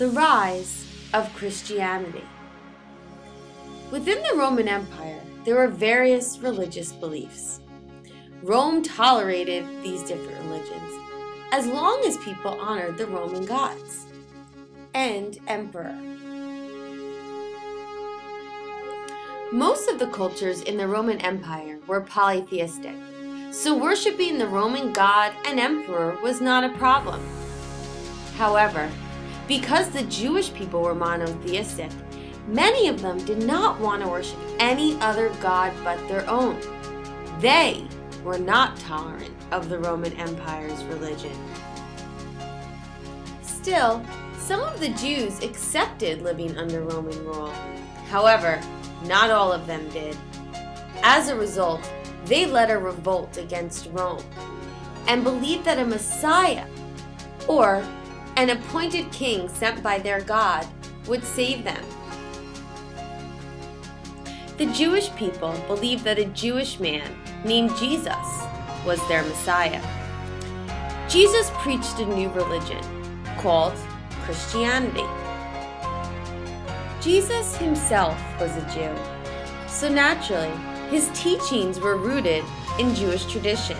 The rise of Christianity. Within the Roman Empire, there were various religious beliefs. Rome tolerated these different religions as long as people honored the Roman gods and emperor. Most of the cultures in the Roman Empire were polytheistic, so worshiping the Roman god and emperor was not a problem. However, because the Jewish people were monotheistic, many of them did not want to worship any other god but their own. They were not tolerant of the Roman Empire's religion. Still, some of the Jews accepted living under Roman rule. However, not all of them did. As a result, they led a revolt against Rome and believed that a Messiah, or an appointed king sent by their God, would save them. The Jewish people believed that a Jewish man named Jesus was their Messiah. Jesus preached a new religion called Christianity. Jesus himself was a Jew, so naturally, his teachings were rooted in Jewish tradition.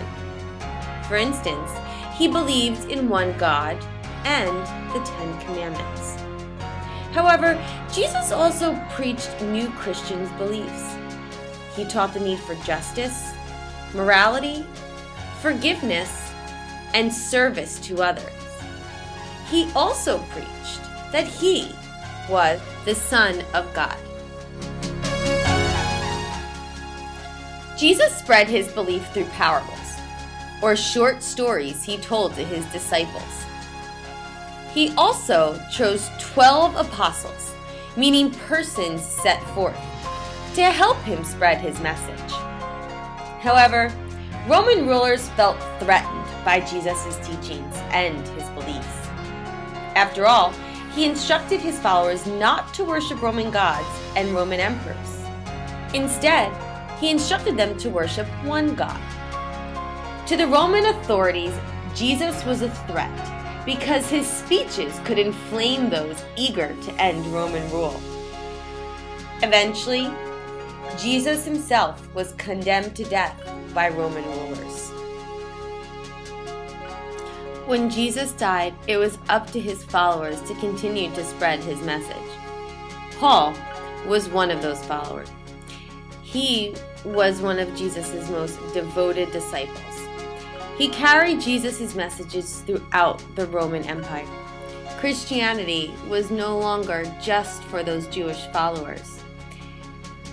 For instance, he believed in one God and the 10 Commandments. However, Jesus also preached new Christians' beliefs. He taught the need for justice, morality, forgiveness, and service to others. He also preached that he was the Son of God. Jesus spread his belief through parables, or short stories he told to his disciples. He also chose 12 apostles, meaning persons set forth, to help him spread his message. However, Roman rulers felt threatened by Jesus' teachings and his beliefs. After all, he instructed his followers not to worship Roman gods and Roman emperors. Instead, he instructed them to worship one God. To the Roman authorities, Jesus was a threat because his speeches could inflame those eager to end Roman rule. Eventually, Jesus himself was condemned to death by Roman rulers. When Jesus died, it was up to his followers to continue to spread his message. Paul was one of those followers. He was one of Jesus' most devoted disciples. He carried Jesus' messages throughout the Roman Empire. Christianity was no longer just for those Jewish followers.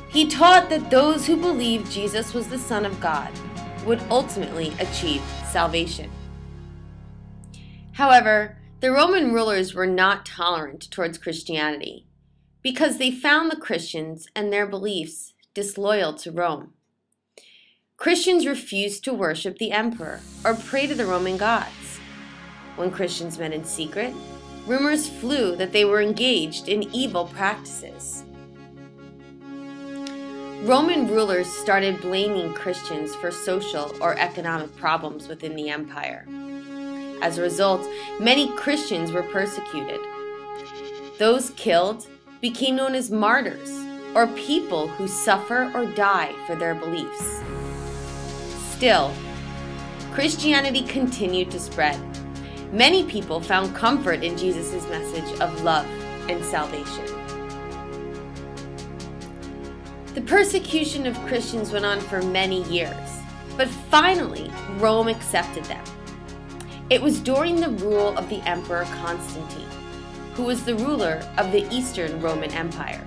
He taught that those who believed Jesus was the Son of God would ultimately achieve salvation. However, the Roman rulers were not tolerant towards Christianity because they found the Christians and their beliefs disloyal to Rome. Christians refused to worship the emperor or pray to the Roman gods. When Christians met in secret, rumors flew that they were engaged in evil practices. Roman rulers started blaming Christians for social or economic problems within the empire. As a result, many Christians were persecuted. Those killed became known as martyrs, or people who suffer or die for their beliefs. Still, Christianity continued to spread. Many people found comfort in Jesus' message of love and salvation. The persecution of Christians went on for many years, but finally Rome accepted them. It was during the rule of the Emperor Constantine, who was the ruler of the Eastern Roman Empire.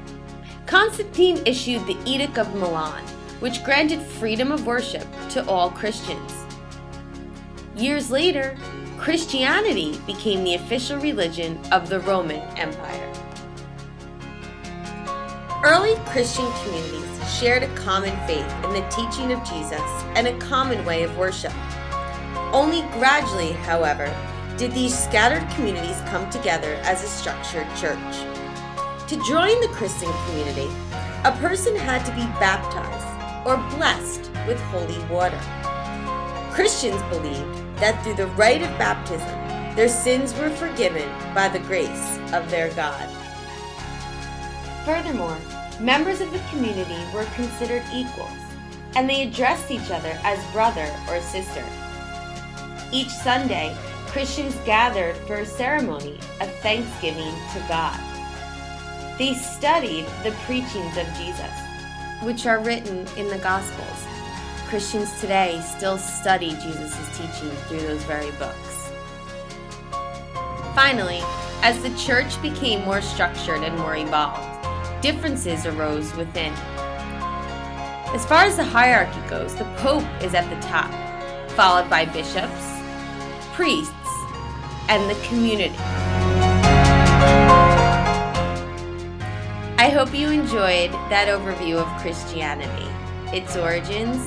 Constantine issued the Edict of Milan, which granted freedom of worship to all Christians. Years later, Christianity became the official religion of the Roman Empire. Early Christian communities shared a common faith in the teaching of Jesus and a common way of worship. Only gradually, however, did these scattered communities come together as a structured church. To join the Christian community, a person had to be baptized or blessed with holy water. Christians believed that through the rite of baptism, Their sins were forgiven by the grace of their God. Furthermore, members of the community were considered equals, and they addressed each other as brother or sister. Each Sunday, Christians gathered for a ceremony of thanksgiving to God. They studied the preachings of Jesus, which are written in the Gospels. Christians today still study Jesus' teaching through those very books. Finally, as the church became more structured and more evolved, differences arose within. As far as the hierarchy goes, the Pope is at the top, followed by bishops, priests, and the community. I hope you enjoyed that overview of Christianity, its origins,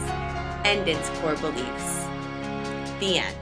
and its core beliefs. The end.